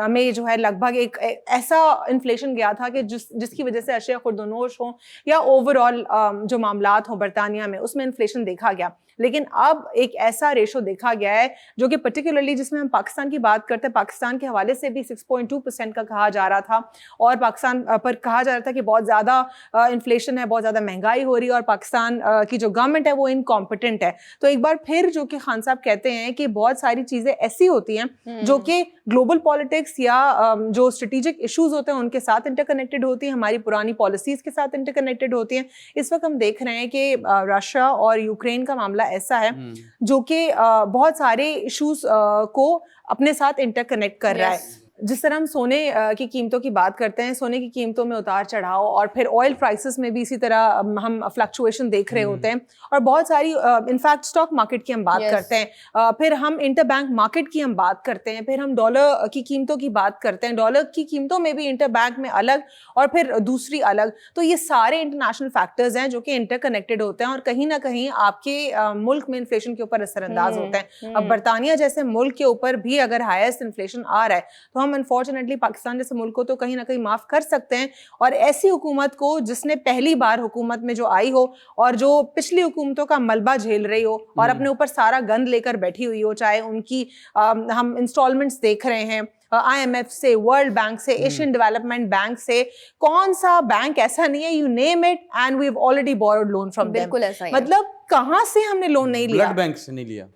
میں جو ہے لگ بھگ ایک ایسا انفلیشن گیا تھا کہ جس کی وجہ سے اشیاء خوردونوش ہوں یا اوور آل جو معاملات ہوں برطانیہ میں, اس میں انفلیشن دیکھا گیا. لیکن اب ایک ایسا ریشو دیکھا گیا ہے جو کہ پرٹیکولرلی جس میں ہم پاکستان کی بات کرتے ہیں, پاکستان کے حوالے سے بھی 6.2% کا کہا جا رہا تھا, اور پاکستان پر کہا جا رہا تھا کہ بہت زیادہ انفلیشن ہے, بہت زیادہ مہنگائی ہو رہی ہے, اور پاکستان کی جو گورنمنٹ ہے وہ انکمپیٹنٹ ہے. تو ایک بار پھر جو کہ خان صاحب کہتے ہیں کہ بہت ساری چیزیں ایسی ہوتی ہیں جو کہ گلوبل پالیٹکس یا جو اسٹریٹجک ایشوز ہوتے ہیں ان کے ساتھ انٹر کنیکٹڈ ہوتی ہیں, ہماری پرانی پالیسیز کے ساتھ انٹر کنیکٹڈ ہوتی ہیں. اس وقت ہم دیکھ رہے ہیں کہ رشیا اور یوکرین کا معاملہ ایسا ہے جو کہ بہت سارے ایشوز کو اپنے ساتھ انٹر کنیکٹ کر رہا ہے. جس طرح ہم سونے کی قیمتوں کی بات کرتے ہیں, سونے کی قیمتوں میں اتار چڑھاؤ, اور پھر آئل پرائسز میں بھی اسی طرح ہم فلکچویشن دیکھ رہے ہوتے ہیں, اور بہت ساری انفیکٹ اسٹاک مارکیٹ کی ہم بات کرتے ہیں, پھر ہم انٹر بینک مارکیٹ کی ہم بات کرتے ہیں, پھر ہم ڈالر کی قیمتوں کی بات کرتے ہیں, ڈالر کی قیمتوں میں بھی انٹر بینک میں الگ اور پھر دوسری الگ. تو یہ سارے انٹرنیشنل فیکٹرز ہیں جو کہ انٹر کنیکٹڈ ہوتے ہیں اور کہیں نہ کہیں آپ کے ملک میں انفلیشن کے اوپر اثر انداز ہوتے ہیں. اب برطانیہ جیسے ملک کے اوپر بھی اگر ہائیسٹ انفلیشن آ رہا ہے تو ہم انفارچونیٹلی پاکستان جیسے ملک کو تو کہیں نہ کہیں معاف کر سکتے ہیں, اور ایسی حکومت کو جس نے پہلی بار حکومت میں جو آئی ہو اور جو پچھلی حکومتوں کا ملبہ جھیل رہی ہو اور اپنے اوپر سارا گند لے کر بیٹھی ہوئی ہو, چاہے ان کی ہم انسٹالمنٹس دیکھ رہے ہیں IMF سے, ورلڈ بینک سے, ایشین ڈیولپمنٹ بینک سے, کون سا بینک ایسا نہیں ہے, you name it and we have already borrowed loan from them. بالکل ایسا ہی, مطلب کہاں سے ہم نے لون نہیں لیا, بلڈ بینک سے نہیں لیا,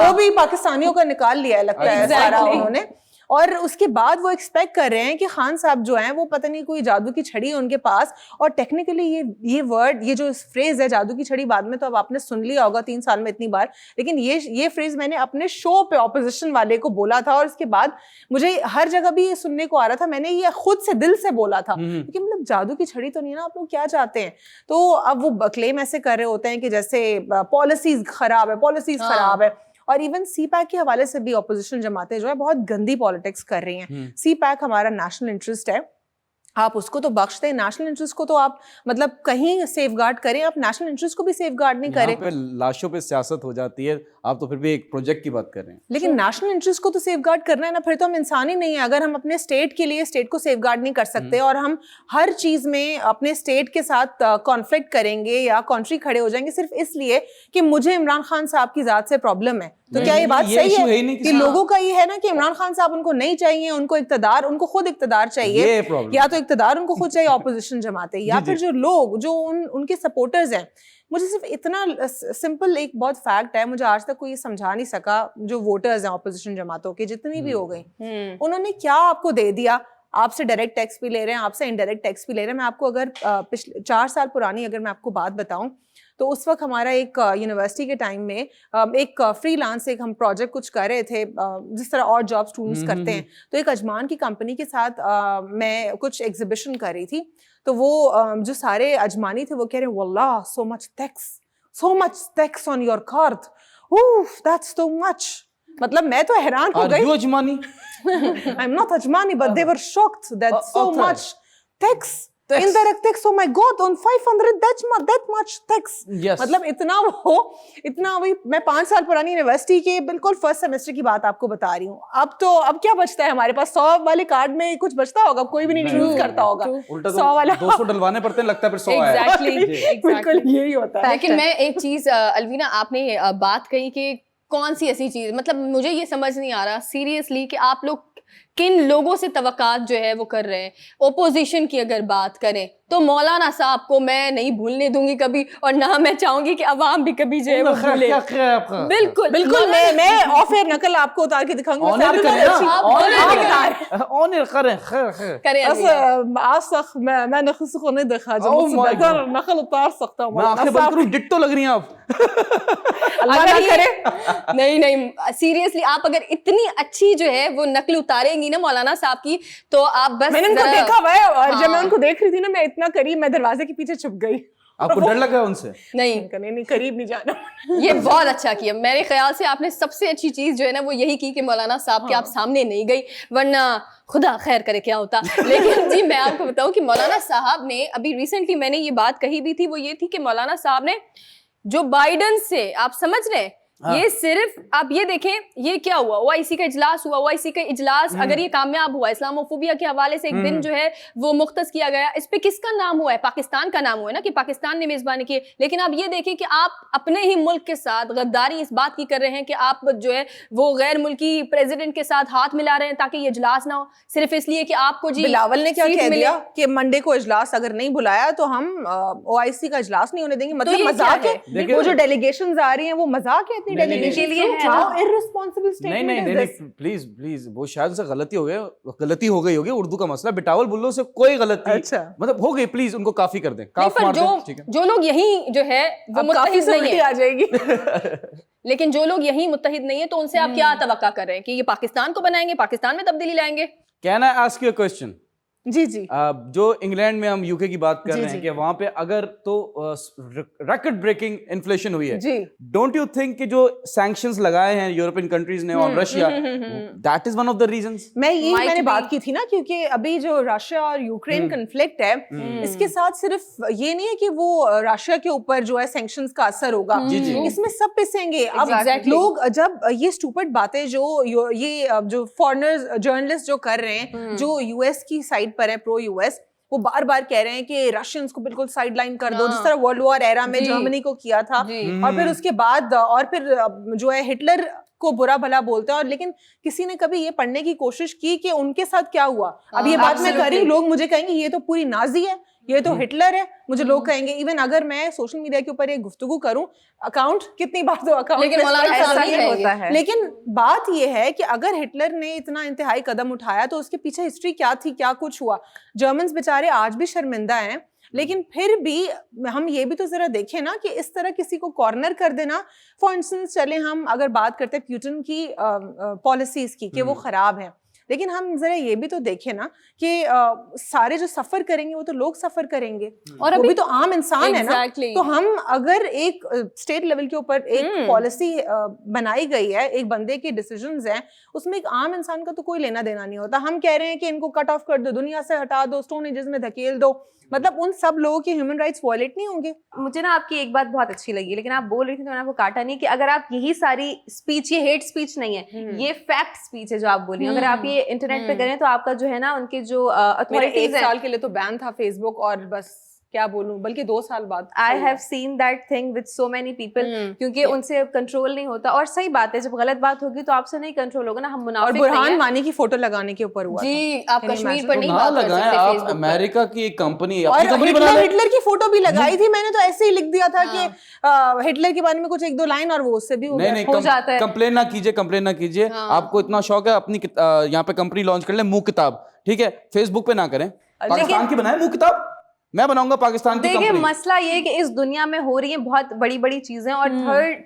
وہ بھی پاکستانیوں کا نکال لیا ہے لگتا ہے سارا انہوں نے. اور اس کے بعد وہ ایکسپیکٹ کر رہے ہیں کہ خان صاحب جو ہیں وہ پتہ نہیں کوئی جادو کی چھڑی ہے ان کے پاس. اور ٹیکنیکلی یہ ورڈ, یہ جو فریز ہے جادو کی چھڑی, بعد میں تو اب آپ نے سن لیا ہوگا 3 سال میں اتنی بار, لیکن یہ فریز میں نے اپنے شو پہ اپوزیشن والے کو بولا تھا, اور اس کے بعد مجھے ہر جگہ بھی یہ سننے کو آ رہا تھا, میں نے یہ خود سے دل سے بولا تھا کہ مطلب جادو کی چھڑی تو نہیں نا, آپ لوگ کیا چاہتے ہیں. تو اب وہ کلیم ایسے کر رہے ہوتے ہیں کہ جیسے پالیسیز خراب ہے, اور ایون سی پیک کے حوالے سے بھی اپوزیشن جماعتیں جو ہے بہت گندی پالیٹکس کر رہی ہیں. سی پیک ہمارا نیشنل انٹرسٹ ہے, آپ اس کو تو بخش دیں, نیشنل انٹرسٹ کو تو آپ مطلب کہیں سیف گارڈ کریں, آپ نیشنل انٹرسٹ کو بھی سیف گارڈ نہیں کریں. لاشوں پہ سیاست ہو جاتی ہے, آپ تو پھر بھی ایک پروجیکٹ کی بات کر رہے ہیں. لیکن نیشنل انٹرسٹ کو تو سیف گارڈ کرنا ہے نا, پھر تو ہم انسان ہی نہیں ہیں. اگر ہم اپنے اسٹیٹ کے لیے اسٹیٹ کو سیف گارڈ نہیں کر سکتے اور ہم ہر چیز میں اپنے اسٹیٹ کے ساتھ کانفلکٹ کریں گے یا کانٹری کھڑے ہو جائیں گے صرف اس لیے کہ مجھے عمران خان صاحب کی ذات سے پرابلم ہے, تو کیا یہ بات صحیح ہے کہ لوگوں کا یہ ہے نا کہ عمران خان صاحب ان کو نہیں چاہیے, ان کو اقتدار, ان کو خود اقتدار چاہیے, یا تو اقتدار ان کو خود چاہیے اپوزیشن جماعتیں, یا پھر جو لوگ جو ان کے سپورٹرز ہیں. مجھے صرف اتنا سمپل ایک بہت فیکٹ ہے, مجھے آج تک کوئی سمجھا نہیں سکا, جو ووٹرز ہیں اپوزیشن جماعتوں کے جتنی بھی ہو گئی, انہوں نے کیا آپ کو دے دیا آپ سے ڈائریکٹ ٹیکس بھی لے رہے ہیں, آپ سے انڈائریکٹ ٹیکس بھی لے رہے ہیں. میں آپ کو اگر پچھلے 4 سال پرانی اگر میں آپ کو بات بتاؤں تو اس وقت ہمارا ایک یونیورسٹی کے ٹائم میں ایک فری لانس ایک ہم پروجیکٹ کچھ کر رہے تھے, جس طرح اور جاب اسٹوڈنٹس کرتے ہیں. تو ایک اجمان کی کمپنی کے ساتھ میں کچھ ایگزیبیشن کر رہی تھی. تو وہ جو سارے اجمانی تھے وہ کہہ رہے ہیں واللہ so much tax on your card. That's too much. مطلب میں تو حیران ہو گئی. اجمانی I'm not Ajmani, but they were shocked that so much tax. Indirect tax, oh my God, on 500 that much tax. Yes. مطلب اتنا وہی میں 5 سال پرانی یونیورسٹی کے بالکل فرسٹ سیمسٹر کی بات آپ کو بتا رہی ہوں. اب کیا بچتا ہے ہمارے پاس؟ 100 والے کارڈ میں کچھ بچتا ہوگا؟ کوئی بھی نہیں یوز کرتا ہوگا. 100 والا 200 ڈلوانے پڑتے ہیں, لگتا ہے پھر 100 آیا. بالکل یہی ہوتا ہے. لیکن میں ایک چیز الوینا, آپ نے بات کہی کہ کون سی ایسی چیز, مطلب مجھے یہ سمجھ نہیں آ رہا سیریسلی کہ آپ لوگ کن لوگوں سے توقعات جو ہے وہ کر رہے ہیں. اپوزیشن کی اگر بات کریں تو مولانا صاحب کو میں نہیں بھولنے دوں گی کبھی, اور نہ میں چاہوں گی کہ عوام بھی کبھی جو ہے وہ بھولے. بالکل میں آف ایئر نقل آپ کو اتار کے دکھاؤں گی. آج تک میں نقل کو نہیں دیکھا جب نقل اتار سکتا ہوں. ڈٹو لگ رہی ہیں آپ. اللہ نہ کرے. نہیں سیریسلی, آپ اگر اتنی اچھی جو ہے وہ نقل اتاریں گی نا مولانا صاحب کی, تو آپ بس میں نے ان کو دیکھا ہوا ہے, اور جب میں ان کو دیکھ رہی تھی نا میں اتنا قریب, میں دروازے کے پیچھے چھپ گئی. آپ کو ڈر لگا ان سے؟ نہیں قریب نہیں جانا. یہ بہت اچھا کیا. میرے خیال سے آپ نے سب سے اچھی چیز جو ہے نا وہ یہی کی کہ مولانا صاحب کے آپ سامنے نہیں گئی, ورنہ خدا خیر کرے کیا ہوتا. لیکن جی میں آپ کو بتاؤں کہ مولانا صاحب نے ابھی ریسنٹلی میں نے یہ بات کہی بھی تھی, وہ یہ تھی کہ مولانا صاحب نے جو بائیڈن سے, آپ سمجھ رہے ہیں, یہ صرف آپ یہ دیکھیں یہ کیا ہوا, OIC کا اجلاس ہوا, OIC کا اجلاس اگر یہ کامیاب ہوا, اسلاموفوبیا کے حوالے سے ایک دن جو ہے وہ مختص کیا گیا, اس پہ کس کا نام ہوا ہے؟ پاکستان کا نام ہوا ہے نا, کہ پاکستان نے میزبانی کی. لیکن آپ یہ دیکھیں کہ آپ اپنے ہی ملک کے ساتھ غداری اس بات کی کر رہے ہیں کہ آپ جو ہے وہ غیر ملکی پریزیڈنٹ کے ساتھ ہاتھ ملا رہے ہیں تاکہ یہ اجلاس نہ ہو, صرف اس لیے کہ آپ کو جی بلاول نے کیا کہہ دیا کہ منڈے کو اجلاس اگر نہیں بلایا تو ہم OIC کا اجلاس نہیں ہونے دیں گے. مطلب مذاق ہے, وہ جو ڈیلیگیشنز آ رہی ہیں وہ مذاق ہے اتنی ڈیلیگیشن کے لیے. نہیں پلیز وہ شاید سے غلطی ہو گئی ہوگی. اردو کا مسئلہ, بٹاول بلو سے کوئی غلطی مطلب ہو گئی, پلیز ان کو کافی کر دیں. جو لوگ یہیں جو ہے وہ متحد نہیں آ جائے گی, لیکن جو لوگ یہیں متحد نہیں ہے تو ان سے آپ کیا توقع کر رہے ہیں کہ یہ پاکستان کو بنائیں گے, پاکستان میں تبدیلی لائیں گے؟ Can I ask you a question? جی جو انگلینڈ میں ہم UK کی بات کر رہے ہیں کہ وہاں پہ اگر تو ریکارڈ بریکنگ انفلیشن ہوئی ہے, ڈونٹ یو تھنک کہ جو سینکشنز لگائے ہیں یورپین کنٹریز نے اور Russia, that is one of the reasons. میں نے بات کی تھی نا, کیونکہ ابھی جو رشیا اور یوکرین کنفلکٹ ہے اس کے ساتھ صرف یہ نہیں ہے کہ وہ رشیا کے اوپر جو ہے سینکشنز کا اثر ہوگا, اس میں سب پسیں گے. اب لوگ جب یہ اسٹوپڈ باتیں جو فارنرز جرنلسٹ جو کر رہے ہیں, جو US کی سائڈ پر ہے پرو US, وہ بار بار کہہ رہے ہیں کہ رشینز کو بالکل سائڈ لائن کر دو, جس طرح ورلڈ وار ایرا میں جرمنی کو کیا تھا, اور پھر اس کے بعد اور پھر جو ہے ہٹلر کو برا بھلا بولتے ہیں. اور لیکن کسی نے کبھی یہ پڑھنے کی کوشش کی کہ ان کے ساتھ کیا ہوا؟ اب یہ بات میں کر رہی ہوں, لوگ مجھے کہیں گے یہ تو پوری نازی ہے, یہ تو ہٹلر ہے, مجھے لوگ کہیں گے. ایون اگر میں سوشل میڈیا کے اوپر ایک گفتگو کروں, اکاؤنٹ کتنی بار تو اکاؤنٹ ہوتا ہے, لیکن بات یہ ہے کہ اگر ہٹلر نے اتنا انتہائی قدم اٹھایا تو اس کے پیچھے ہسٹری کیا تھی, کیا کچھ ہوا. جرمنز بیچارے آج بھی شرمندہ ہیں, لیکن پھر بھی ہم یہ بھی تو ذرا دیکھیں نا کہ اس طرح کسی کو کارنر کر دینا. فار انسٹنس چلیں ہم اگر بات کرتے ہیں پیوٹن کی پالیسیز کی کہ وہ خراب ہیں, لیکن ہم ذرا یہ بھی تو دیکھیں نا کہ سارے جو سفر کریں گے وہ تو لوگ سفر کریں گے, اور وہ بھی تو عام انسان ہے نا. تو ہم اگر ایک اسٹیٹ لیول کے اوپر ایک پالیسی بنائی گئی ہے, ایک بندے کے ڈیسیژنز ہیں, اس میں ایک عام انسان کا تو کوئی لینا دینا نہیں ہوتا. ہم کہہ رہے ہیں کہ ان کو کٹ آف کر دو, دنیا سے ہٹا دو, اسٹون ایجز میں دھکیل دو, مطلب ان سب لوگوں کے ہیومن رائٹس وائلیٹ نہیں ہوں گے. مجھے نا آپ کی ایک بات بہت اچھی لگی, لیکن آپ بول رہی تھی تو میں نے آپ کو کاٹا نہیں, کہ اگر آپ یہی ساری اسپیچ, یہ ہیٹ اسپیچ نہیں ہے, یہ فیکٹ اسپیچ ہے جو آپ بولی, اگر آپ یہ انٹرنیٹ پہ کریں تو آپ کا جو ہے نا ان کے جو ایک سال کے لیے تو بین تھا فیس بک, اور بس کیا بولوں, بلکہ 2 سال بعد I have seen that thing with so many people, کیونکہ ان سے کنٹرول نہیں ہوتا. اور صحیح بات ہے, جب غلط بات ہوگی تو آپ سے نہیں کنٹرول ہوگا نا. ہم منافق نہیں ہیں. اور برہان وانی کی فوٹو لگانے کے اوپر ہوا جی, آپ کشمیر پر نہیں بات کر سکتے فیس بک. امریکہ کی ایک کمپنی, اور ہٹلر کی فوٹو بھی لگائی تھی میں نے, تو ایسے ہی لکھ دیا تھا کہ ہٹلر کے بارے میں کچھ 1-2 لائن, اور وہ اس سے بھی ہو جاتا ہے. کمپلین نہ کیجیے, آپ کو اتنا شوق ہے اپنی یہاں پہ کمپنی لانچ کر لیں, منہ کتاب, ٹھیک ہے, فیس بک پہ نہ کریں, پاکستان کی بنائیں منہ کتاب, میں بناؤں گا پاکستان کی دیکھیں کمپنی. مسئلہ یہ کہ اس دنیا میں ہو رہی ہیں بہت بڑی بڑی چیزیں, اور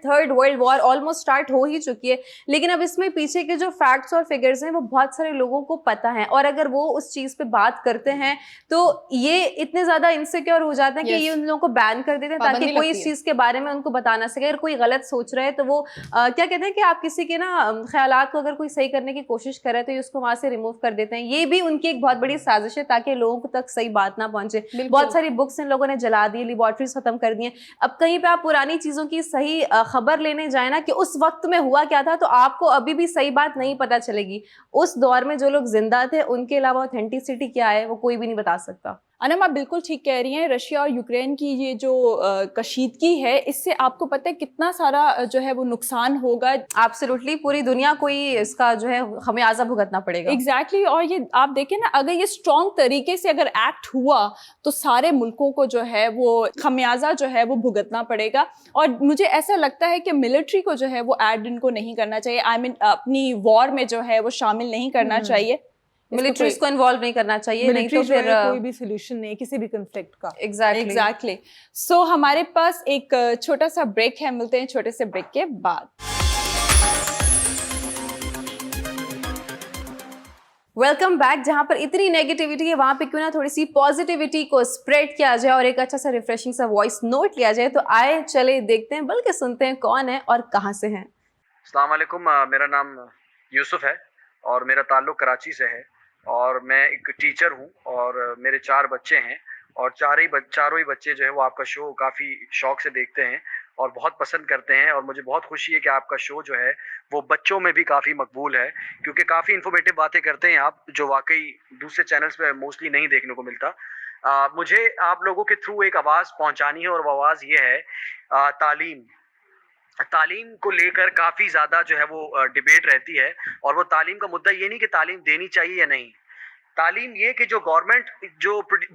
third world war almost start ہو ہی چکی ہے, لیکن اب اس میں پیچھے کے جو فیکٹس اور فگرز ہیں وہ بہت سارے لوگوں کو پتہ ہیں, اور اگر وہ اس چیز پہ بات کرتے ہیں تو یہ اتنے زیادہ انسیکیور ہو جاتے ہیں کہ یہ ان لوگوں کو بین کر دیتے ہیں تاکہ کوئی اس چیز کے بارے میں ان کو بتا نہ سکے. اگر کوئی غلط سوچ رہا ہے تو وہ کیا کہتے ہیں کہ آپ کسی کے نا خیالات کو اگر کوئی صحیح کرنے کی کوشش کرے تو یہ اس کو وہاں سے ریموو کر دیتے ہیں. یہ بھی ان کی ایک بہت بڑی سازش ہے تاکہ لوگوں تک صحیح بات نہ پہنچے. بہت ساری بکس لوگوں نے جلا دی, لیبارٹریز ختم کر دی ہیں. اب کہیں پہ آپ پرانی چیزوں کی صحیح خبر لینے جائیں نا کہ اس وقت میں ہوا کیا تھا, تو آپ کو ابھی بھی صحیح بات نہیں پتہ چلے گی. اس دور میں جو لوگ زندہ تھے ان کے علاوہ اوتھینٹسٹی کیا ہے وہ کوئی بھی نہیں بتا سکتا. انم آپ بالکل ٹھیک کہہ رہی ہیں. رشیا اور یوکرین کی یہ جو کشیدگی ہے اس سے آپ کو پتہ ہے کتنا سارا جو ہے وہ نقصان ہوگا. ایبسولوٹلی پوری دنیا کو ہی اس کا جو ہے خمیازہ بھگتنا پڑے گا. ایگزیکٹلی. اور یہ آپ دیکھیں نا, اگر یہ اسٹرانگ طریقے سے اگر ایکٹ ہوا تو سارے ملکوں کو جو ہے وہ خمیازہ جو ہے وہ بھگتنا پڑے گا. اور مجھے ایسا لگتا ہے کہ ملٹری کو جو ہے وہ ایڈ ان کو نہیں کرنا چاہیے, آئی مین اپنی وار میں جو ہے وہ شامل نہیں کرنا چاہیے, ملٹریز کو انوالو نہیں کرنا چاہیے, نہیں تو پھر کوئی بھی سولوشن نہیں کسی بھی کنفلکٹ کا. ایگزیکٹلی. سو ہمارے پاس ایک چھوٹا سا بریک ہے, ملتے ہیں چھوٹے سے بریک کے بعد. Welcome back. جہاں پر اتنی نیگیٹیوٹی ہے وہاں پہ کیوں نہ تھوڑی سی پازیٹیوٹی کو اسپریڈ کیا جائے اور ایک اچھا سا ریفریشنگ سا وائس نوٹ لیا جائے. تو آئے چلے دیکھتے ہیں, بلکہ سنتے ہیں کون ہے اور کہاں سے ہیں. السلام علیکم, میرا نام یوسف ہے اور میرا تعلق کراچی سے ہے, اور میں ایک ٹیچر ہوں اور میرے 4 بچے ہیں, اور چاروں ہی بچے جو ہے وہ آپ کا شو کافی شوق سے دیکھتے ہیں اور بہت پسند کرتے ہیں. اور مجھے بہت خوشی ہے کہ آپ کا شو جو ہے وہ بچوں میں بھی کافی مقبول ہے, کیونکہ کافی انفارمیٹیو باتیں کرتے ہیں آپ, جو واقعی دوسرے چینلز پہ موسٹلی نہیں دیکھنے کو ملتا. مجھے آپ لوگوں کے تھرو ایک آواز پہنچانی ہے, اور وہ آواز یہ ہے تعلیم کو لے کر کافی زیادہ جو ہے وہ ڈیبیٹ رہتی ہے. اور وہ تعلیم کا مدعا یہ نہیں کہ تعلیم دینی چاہیے یا نہیں, تعلیم یہ کہ جو گورنمنٹ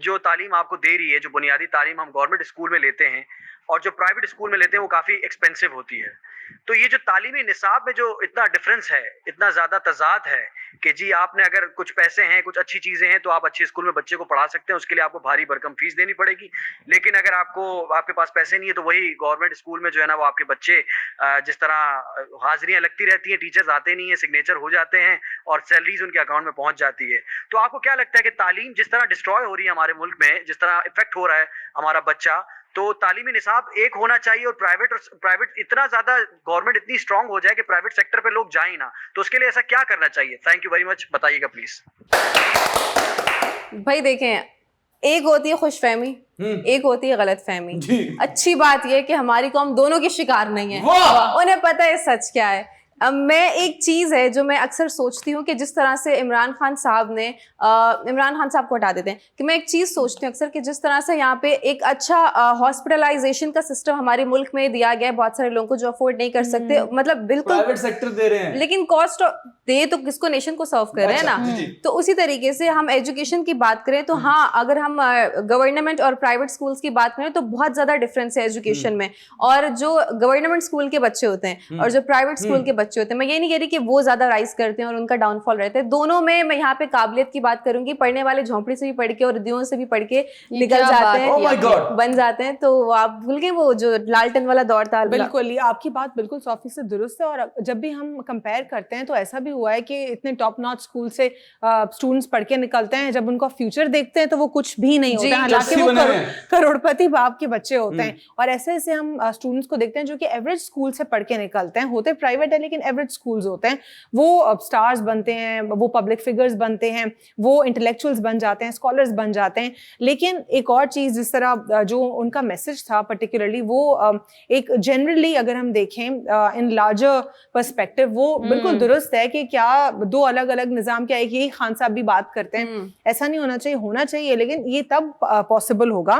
جو تعلیم آپ کو دے رہی ہے, جو بنیادی تعلیم ہم گورنمنٹ اسکول میں لیتے ہیں اور جو پرائیویٹ اسکول میں لیتے ہیں وہ کافی ایکسپینسو ہوتی ہے. تو یہ جو تعلیمی نصاب میں جو اتنا ڈفرینس ہے, اتنا زیادہ تضاد ہے کہ جی آپ نے اگر کچھ پیسے ہیں, کچھ اچھی چیزیں ہیں تو آپ اچھے اسکول میں بچے کو پڑھا سکتے ہیں, اس کے لیے آپ کو بھاری بھرکم فیس دینی پڑے گی. لیکن اگر آپ کے پاس پیسے نہیں ہے تو وہی گورنمنٹ اسکول میں جو ہے نا وہ آپ کے بچے جس طرح حاضریاں لگتی رہتی ہیں, ٹیچرز آتے نہیں ہیں, سگنیچر ہو جاتے ہیں اور سیلریز ان کے اکاؤنٹ میں پہنچ جاتی ہے. تو آپ کو کیا لگتا ہے کہ تعلیم جس طرح ڈسٹروائے ہو رہی ہے ہمارے ملک میں, جس طرح افیکٹ ہو رہا ہے ہمارا بچہ, تو تعلیمی نصاب ایک ہونا چاہیے اور پرائیویٹ اتنا زیادہ گورنمنٹ اتنی اسٹرانگ ہو جائے کہ پرائیویٹ سیکٹر پہ لوگ جائیں نا, تو اس کے لیے ایسا کیا کرنا چاہیے؟ تھینک یو ویری مچ, بتائیے گا پلیز. بھائی دیکھیں, ایک ہوتی ہے خوش فہمی, ایک ہوتی ہے غلط فہمی. اچھی بات یہ کہ ہماری قوم دونوں کی شکار نہیں ہے, انہیں پتہ ہے سچ کیا ہے. میں ایک چیز ہے جو میں اکثر سوچتی ہوں کہ جس طرح سے عمران خان صاحب کو ہٹا دیتے ہیں, کہ میں ایک چیز سوچتی ہوں اکثر کہ جس طرح سے یہاں پہ ایک اچھا ہاسپٹلائزیشن کا سسٹم ہمارے ملک میں دیا گیا ہے بہت سارے لوگوں کو جو افورڈ نہیں کر سکتے, مطلب بالکل پرائیویٹ سیکٹر دے رہے ہیں, لیکن کاسٹ دے تو کس کو, نیشن کو سرو کر رہے ہیں نا. تو اسی طریقے سے ہم ایجوکیشن کی بات کریں تو ہاں, اگر ہم گورنمنٹ اور پرائیویٹ اسکولس کی بات کریں تو بہت زیادہ ڈفرینس ہے ایجوکیشن میں. اور جو گورنمنٹ اسکول کے بچے ہوتے ہیں اور جو پرائیویٹ اسکول کے بچے ہوتے ہیں, میں یہ نہیں کہہ رہی کہ وہ زیادہ رائز کرتے ہیں اور ان کا ڈاؤن فال رہتا ہے, دونوں میں یہاں پہ قابلیت کی بات کروں گی. پڑھنے والے جھونپڑی سے بھی پڑھ کے اور ردیوں سے بھی پڑھ کے نکل جاتے ہیں, بن جاتے ہیں. تو آپ بھول گئے وہ جو لالٹن والا دور تھا. بالکل, یہ آپ کی بات بالکل 100% درست ہے. اور جب بھی ہم کمپیئر کرتے ہیں تو ایسا بھی ہوا ہے کہ اتنے ٹاپ ناچ اسکول سے اسٹوڈنٹس پڑھ کے نکلتے ہیں, جب ان کا فیوچر دیکھتے ہیں تو وہ کچھ بھی نہیں ہوتا, حالانکہ وہ کروڑپتی باپ کے بچے ہوتے ہیں. اور ایسے ایسے ہم اسٹوڈنٹس کو دیکھتے ہیں جو کہ ایوریج اسکول سے پڑھ کے نکلتے ہیں, ہوتے پرائیویٹ ہے لیکن ایوریج اسکولز ہوتے ہیں, وہ اسٹارز بنتے ہیں, وہ پبلک فگرز بنتے ہیں, وہ انٹلیکچوئلز بن جاتے ہیں, اسکالرز بن جاتے ہیں. لیکن ایک اور چیز جس طرح جو ان کا میسج تھا پرٹیکولرلی, وہ ایک جنرلی اگر ہم دیکھیں ان لارجر پرسپیکٹو, وہ بالکل درست ہے کہ کیا 2 الگ الگ نظام, کیا ایک یہی خان صاحب بھی بات کرتے ہیں, ایسا نہیں ہونا چاہیے, ہونا چاہیے لیکن یہ تب پاسبل ہوگا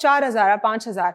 4,000 5,000,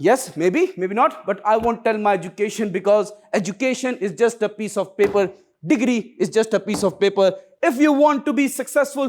Yes, maybe not, but I won't tell my education because education is just a piece of paper. Degree is just a piece of paper. If you want to be successful,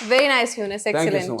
Very nice, Yunus. Thank you so Excellent.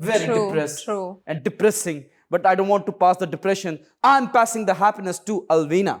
very True, depressed true. and depressing. But I don't want to pass the depression. I'm passing the happiness to Alvina.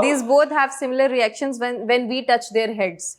These both have similar reactions when we touch their heads.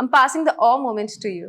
I'm passing the awe moment to you.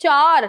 4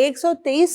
123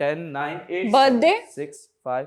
10 9 8 Birthday? 6 5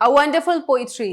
A wonderful poetry